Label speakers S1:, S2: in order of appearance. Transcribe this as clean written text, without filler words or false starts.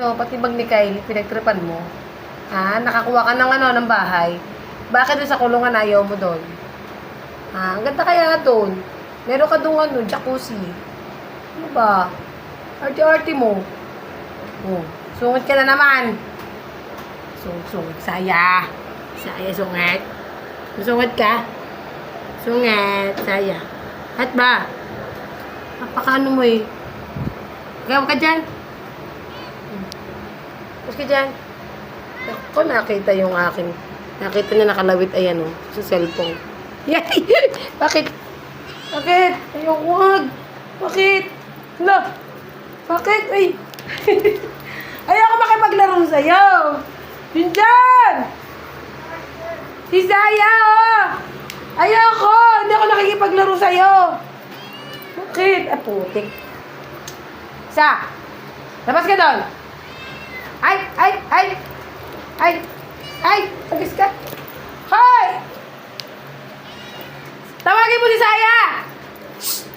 S1: to, pati bag ni Kylie, pinagtripan mo. Ha? Nakakuha ka ng ng bahay. Bakit doon sa kulungan ayaw mo doon? Ha? Ang ganda kaya doon. Meron ka doon jacuzzi. Ano ba? Arte-arte mo. Oh, sungit ka na naman. Sungit. Saya. Saya, sungit. Sungit ka? Sungit. Saya. At ba? Napakaano mo eh. Gawa ka dyan. Tapos ka dyan. Ako nakita yung akin. Nakita niya nakalawit ayan o. Sa cellphone. Yay! Bakit? Bakit? Ayoko wag. Bakit? Hala. Bakit? Ay. Ayoko makipaglaro sa'yo. Yun dyan. Si Saya oh. Ayoko. Hindi ako nakikipaglaro sa'yo. Bakit? Ah, putik. Sa. Labas ka doon. Ay. Agis ka. Hoy! Tawagin mo si Saya! Shh!